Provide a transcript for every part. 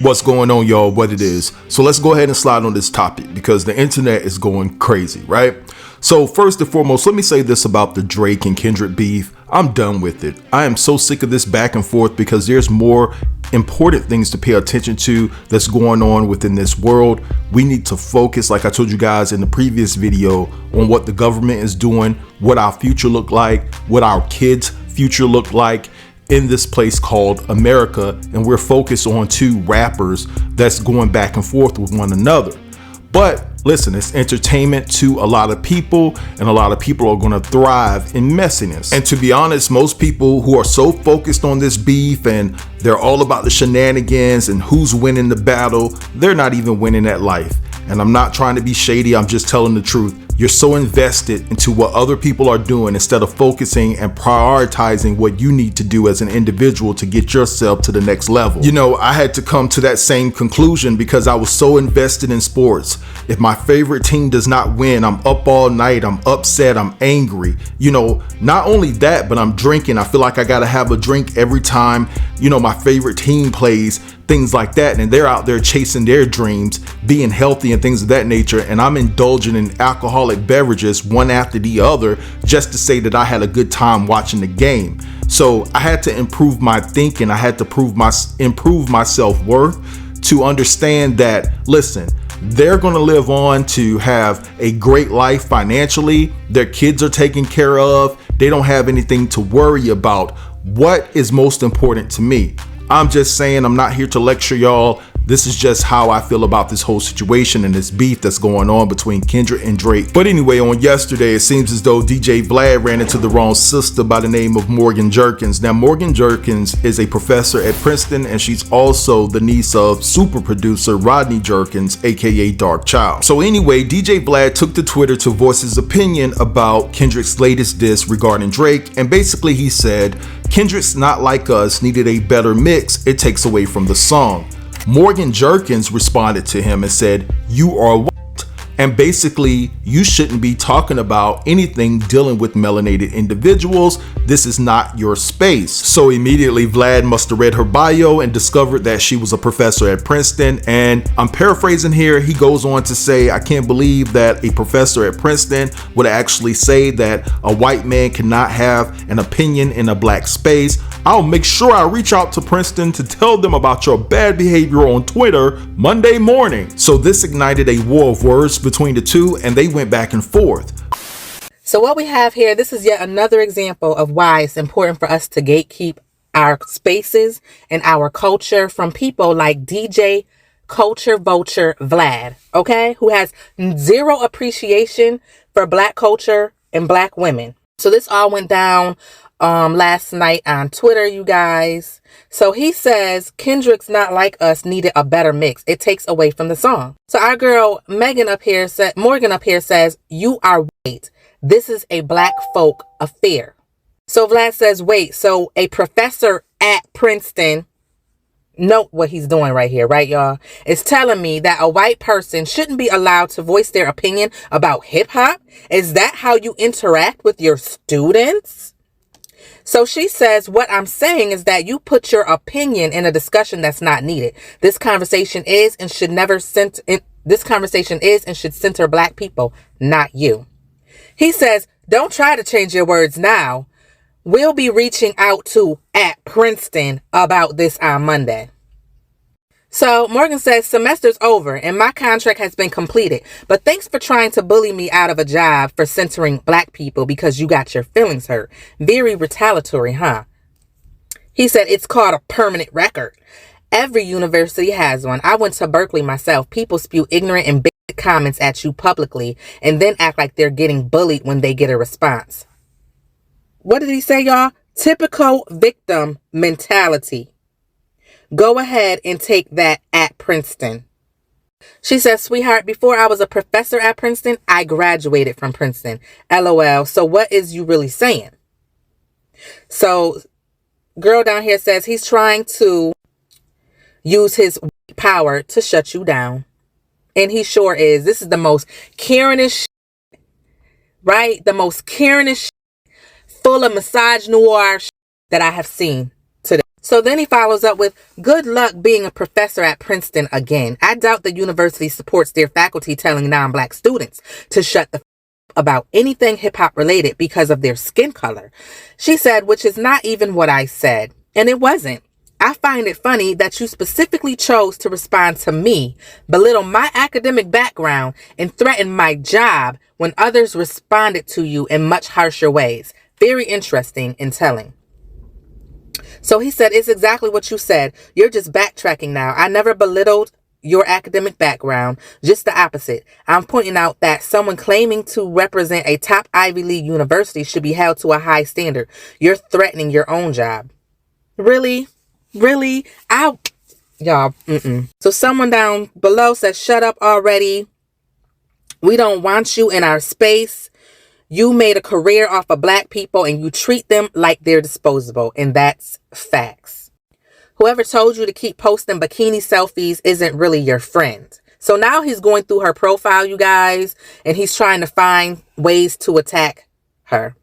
What's going on, y'all? What it is. So let's go ahead and slide on this topic because the internet is going crazy, right? So first and foremost, let me say this about the Drake and Kendrick beef. I'm done with it. I am so sick of this back and forth because there's more important things to pay attention to that's going on within this world. We need to focus, like I told you guys in the previous video, on what the government is doing, what our future look like, what our kids' future look like in this place called America. And we're focused on two rappers that's going back and forth with one another. But listen, it's entertainment to a lot of people, and a lot of people are going to thrive in messiness. And to be honest, most people who are so focused on this beef and they're all about the shenanigans and who's winning the battle, they're not even winning at life. And I'm not trying to be shady, I'm just telling the truth. You're so invested into what other people are doing instead of focusing and prioritizing what you need to do as an individual to get yourself to the next level. You know, I had to come to that same conclusion because I was so invested in sports. If my favorite team does not win, I'm up all night, I'm upset, I'm angry. You know, not only that, but I'm drinking. I feel like I gotta have a drink every time, you know, my favorite team plays, things like that. And they're out there chasing their dreams, being healthy and things of that nature. And I'm indulging in alcoholic beverages one after the other just to say that I had a good time watching the game. So I had to improve my thinking. I had to improve my self-worth to understand that, listen, they're going to live on to have a great life financially. Their kids are taken care of. They don't have anything to worry about. What is most important to me? I'm just saying, I'm not here to lecture y'all. This is just how I feel about this whole situation and this beef that's going on between Kendrick and Drake. But anyway, on yesterday, it seems as though DJ Vlad ran into the wrong sister by the name of Morgan Jerkins. Now, Morgan Jerkins is a professor at Princeton, and she's also the niece of super producer Rodney Jerkins, aka Dark Child. So anyway, DJ Vlad took to Twitter to voice his opinion about Kendrick's latest diss regarding Drake. And basically he said, Kendrick's Not Like Us needed a better mix. It takes away from the song. Morgan Jerkins responded to him and said, "You are white, and basically you shouldn't be talking about anything dealing with melanated individuals. This is not your space." So immediately Vlad must have read her bio and discovered that she was a professor at Princeton. And I'm paraphrasing here. He goes on to say, "I can't believe that a professor at Princeton would actually say that a white man cannot have an opinion in a black space. I'll make sure I reach out to Princeton to tell them about your bad behavior on Twitter Monday morning." So this ignited a war of words between the two, and they went back and forth. So what we have here, this is yet another example of why it's important for us to gatekeep our spaces and our culture from people like DJ Culture Vulture Vlad, okay, who has zero appreciation for black culture and black women. So this all went down last night on Twitter, you guys. So he says Kendrick's Not Like Us needed a better mix. It takes away from the song. So our girl Morgan up here says, "You are white. This is a black folk affair." So Vlad says, wait, so a professor at Princeton, note what he's doing right here, right, y'all, is telling me that a white person shouldn't be allowed to voice their opinion about hip hop? Is that how you interact with your students? So she says, what I'm saying is that you put your opinion in a discussion that's not needed. This conversation is and should center black people, not you. He says, don't try to change your words now. We'll be reaching out to at Princeton about this on Monday. So Morgan says, semester's over and my contract has been completed. But thanks for trying to bully me out of a job for centering black people because you got your feelings hurt. Very retaliatory, huh? He said, it's called a permanent record. Every university has one. I went to Berkeley myself. People spew ignorant and basic comments at you publicly and then act like they're getting bullied when they get a response. What did he say, y'all? Typical victim mentality. Go ahead and take that at Princeton. She says, sweetheart, before I was a professor at Princeton, I graduated from Princeton. LOL. So what is you really saying? So girl down here says he's trying to use his power to shut you down. And he sure is. This is the most Karen-ish shit, right? The most Karen-ish shit, full of misogynoir shit that I have seen today. So then he follows up with, good luck being a professor at Princeton again. I doubt the university supports their faculty telling non-black students to shut the f- about anything hip-hop related because of their skin color. She said, which is not even what I said. And it wasn't. I find it funny that you specifically chose to respond to me, belittle my academic background, and threaten my job when others responded to you in much harsher ways. Very interesting and telling. So he said, it's exactly what you said. You're just backtracking now. I never belittled your academic background, just the opposite. I'm pointing out that someone claiming to represent a top Ivy League university should be held to a high standard. You're threatening your own job. Really? Really? Y'all, So someone down below says, shut up already. We don't want you in our space. You made a career off of black people and you treat them like they're disposable. And that's facts. Whoever told you to keep posting bikini selfies isn't really your friend. So now he's going through her profile, you guys, and he's trying to find ways to attack her.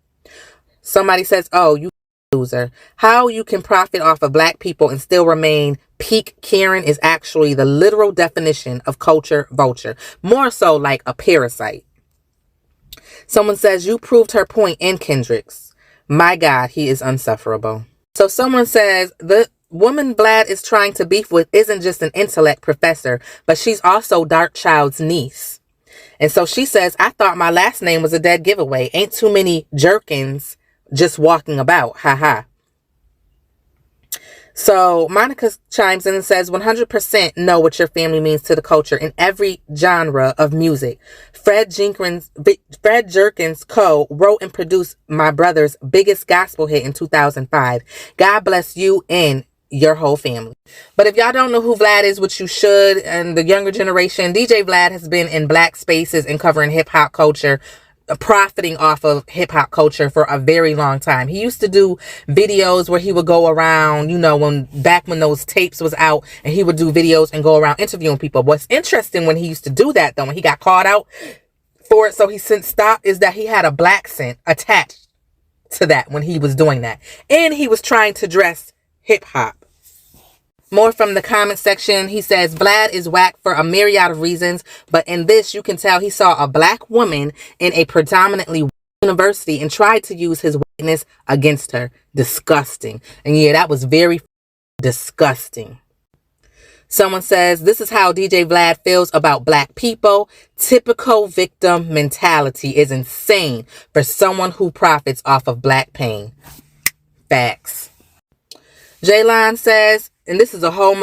Somebody says, oh, you loser. How you can profit off of black people and still remain peak Karen is actually the literal definition of culture vulture. More so like a parasite. Someone says, you proved her point in Kendrick's. My God, he is unsufferable. So someone says, the woman Vlad is trying to beef with isn't just an intellect professor, but she's also Darkchild's niece. And so she says, I thought my last name was a dead giveaway. Ain't too many Jerkins just walking about. Haha. So Monica chimes in and says, 100% know what your family means to the culture in every genre of music. Fred Jerkins co-wrote and produced my brother's biggest gospel hit in 2005. God bless you and your whole family. But if y'all don't know who Vlad is, which you should, and the younger generation, DJ Vlad has been in black spaces and covering hip hop culture, profiting off of hip hop culture for a very long time. He used to do videos where he would go around, back when those tapes was out, and he would do videos and go around interviewing people. What's interesting when he used to do that though, when he got called out for it, so he since stopped, is that he had a black scent attached to that when he was doing that. And he was trying to dress hip hop. More from the comment section. He says, Vlad is whack for a myriad of reasons, but in this, you can tell he saw a black woman in a predominantly white university and tried to use his whiteness against her. Disgusting. And yeah, that was very disgusting. Someone says, this is how DJ Vlad feels about black people. Typical victim mentality is insane for someone who profits off of black pain. Facts. Jaylon says, and this is a whole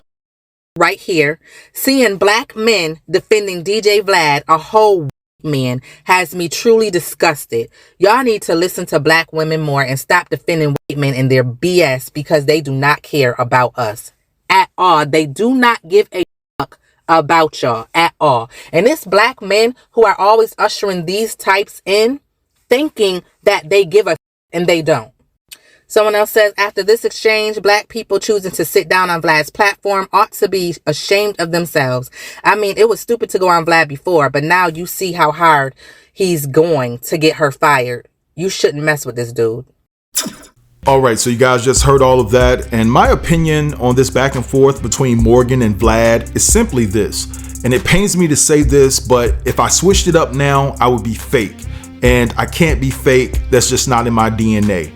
right here, seeing black men defending DJ Vlad, a whole man, has me truly disgusted. Y'all need to listen to black women more and stop defending white men and their BS because they do not care about us at all. They do not give a fuck about y'all at all. And it's black men who are always ushering these types in, thinking that they give a and they don't. Someone else says, after this exchange, black people choosing to sit down on Vlad's platform ought to be ashamed of themselves. I mean, it was stupid to go on Vlad before, but now you see how hard he's going to get her fired. You shouldn't mess with this dude. All right, so you guys just heard all of that. And my opinion on this back and forth between Morgan and Vlad is simply this. And it pains me to say this, but if I switched it up now, I would be fake. And I can't be fake. That's just not in my DNA.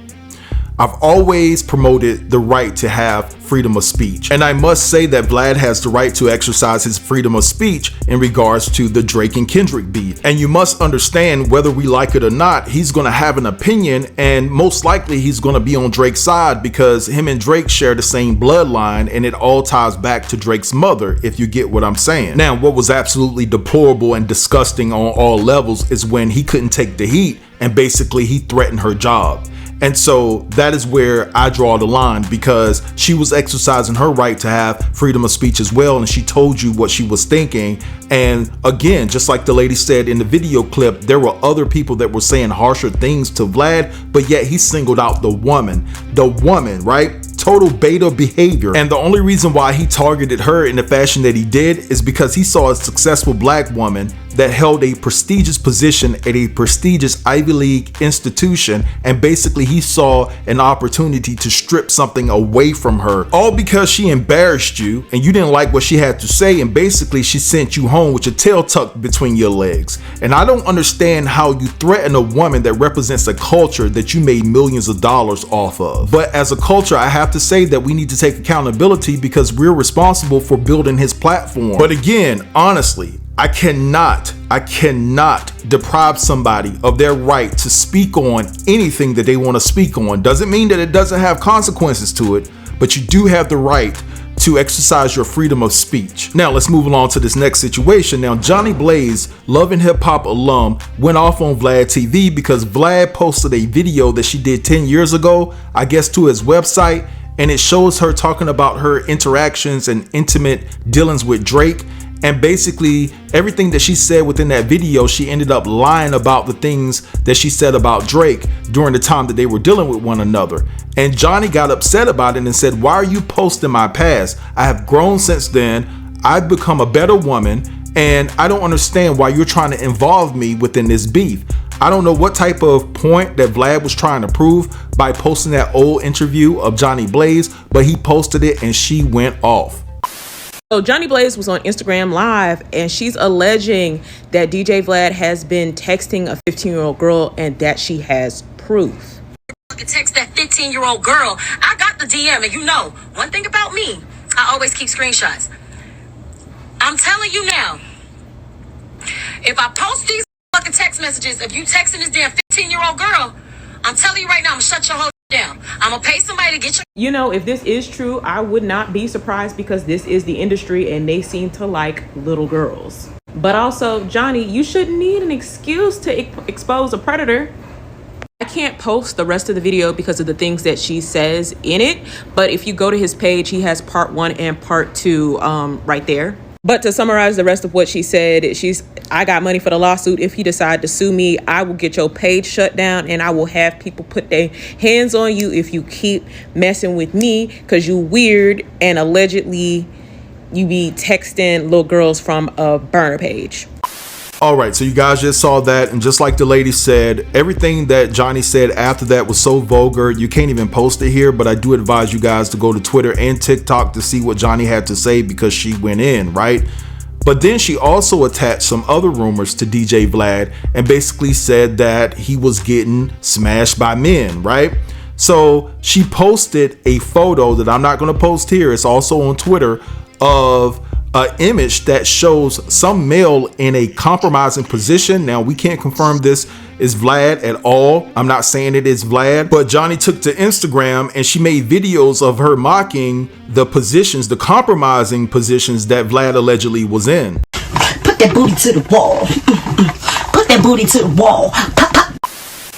I've always promoted the right to have freedom of speech. And I must say that Vlad has the right to exercise his freedom of speech in regards to the Drake and Kendrick beef. And you must understand, whether we like it or not, he's gonna have an opinion, and most likely he's gonna be on Drake's side because him and Drake share the same bloodline, and it all ties back to Drake's mother, if you get what I'm saying. Now, what was absolutely deplorable and disgusting on all levels is when he couldn't take the heat and basically he threatened her job. And so that is where I draw the line, because she was exercising her right to have freedom of speech as well, and she told you what she was thinking. And again, just like the lady said in the video clip, there were other people that were saying harsher things to Vlad, but yet he singled out the woman, right? Total beta behavior. And the only reason why he targeted her in the fashion that he did is because he saw a successful black woman that held a prestigious position at a prestigious Ivy League institution, and basically he saw an opportunity to strip something away from her, all because she embarrassed you and you didn't like what she had to say, and basically she sent you home with your tail tucked between your legs. And I don't understand how you threaten a woman that represents a culture that you made millions of dollars off of. But as a culture, I have to say that we need to take accountability because we're responsible for building his platform. But again, honestly, I cannot deprive somebody of their right to speak on anything that they want to speak on. Doesn't mean that it doesn't have consequences to it, but you do have the right to exercise your freedom of speech. Now let's move along to this next situation. Now Johnny Blaze, Love and Hip Hop alum, went off on Vlad TV because Vlad posted a video that she did 10 years ago, I guess, to his website, and it shows her talking about her interactions and intimate dealings with Drake. And basically everything that she said within that video, she ended up lying about the things that she said about Drake during the time that they were dealing with one another. And Johnny got upset about it and said, "Why are you posting my past? I have grown since then. I've become a better woman, and I don't understand why you're trying to involve me within this beef." I don't know what type of point that Vlad was trying to prove by posting that old interview of Johnny Blaze, but he posted it and she went off. So Johnny Blaze was on Instagram Live, and she's alleging that DJ Vlad has been texting a 15-year-old girl and that she has proof. Text that 15-year-old girl. I got the DM, and you know, one thing about me, I always keep screenshots. I'm telling you now, if I post these fucking text messages, if you texting this damn 15-year-old girl, I'm telling you right now, I'm gonna shut your whole down. I'm gonna pay somebody to get your... You know, if this is true, I would not be surprised because this is the industry and they seem to like little girls. But also, Johnny, you shouldn't need an excuse to expose a predator. I can't post the rest of the video because of the things that she says in it. But if you go to his page, he has part 1 and part 2 right there. But to summarize the rest of what she said, I got money for the lawsuit. If you decide to sue me, I will get your page shut down and I will have people put their hands on you if you keep messing with me because you weird and allegedly you be texting little girls from a burner page. All right, so you guys just saw that, and just like the lady said, everything that Johnny said after that was so vulgar, you can't even post it here, but I do advise you guys to go to Twitter and TikTok to see what Johnny had to say because she went in, right? But then she also attached some other rumors to DJ Vlad and basically said that he was getting smashed by men, right? So she posted a photo that I'm not going to post here, it's also on Twitter, of an image that shows some male in a compromising position. Now we can't confirm this is Vlad at all. I'm not saying it is Vlad, but Johnny took to Instagram and she made videos of her mocking the positions, the compromising positions that Vlad allegedly was in. Put that booty to the wall. Put that booty to the wall. Pop, pop.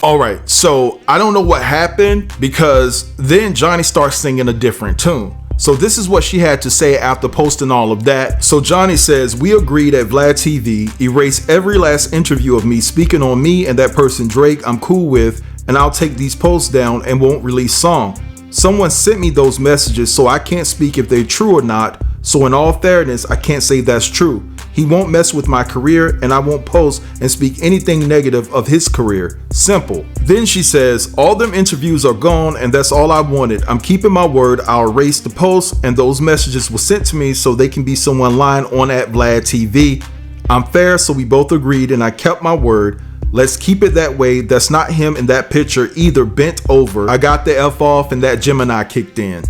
All right, so I don't know what happened because then Johnny starts singing a different tune. So this is what she had to say after posting all of that. So Johnny says, "We agreed at Vlad TV, erase every last interview of me speaking on me and that person Drake I'm cool with, and I'll take these posts down and won't release song. Someone sent me those messages, so I can't speak if they're true or not. So in all fairness, I can't say that's true. He won't mess with my career and I won't post and speak anything negative of his career. Simple." Then she says, "All them interviews are gone and that's all I wanted. I'm keeping my word. I'll erase the posts and those messages were sent to me so they can be someone lying on at Vlad TV. I'm fair, so we both agreed and I kept my word. Let's keep it that way. That's not him in that picture either bent over. I got the F off and that Gemini kicked in."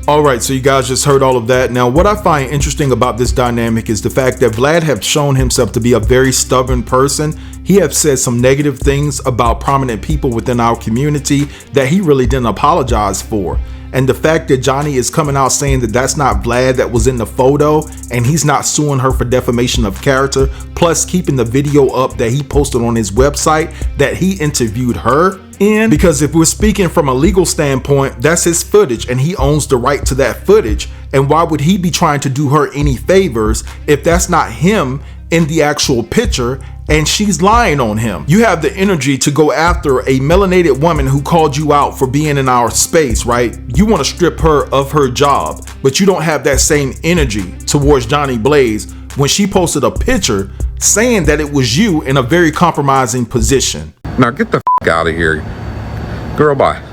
All right, so you guys just heard all of that. Now, what I find interesting about this dynamic is the fact that Vlad have shown himself to be a very stubborn person. He have said some negative things about prominent people within our community that he really didn't apologize for. And the fact that Johnny is coming out saying that that's not Vlad that was in the photo and he's not suing her for defamation of character, plus keeping the video up that he posted on his website that he interviewed her in, because if we're speaking from a legal standpoint, that's his footage and he owns the right to that footage. And why would he be trying to do her any favors if that's not him in the actual picture and she's lying on him? You have the energy to go after a melanated woman who called you out for being in our space, right? You want to strip her of her job, but you don't have that same energy towards Johnny Blaze. when she posted a picture saying that it was you in a very compromising position. Now get the f out of here. Girl, bye.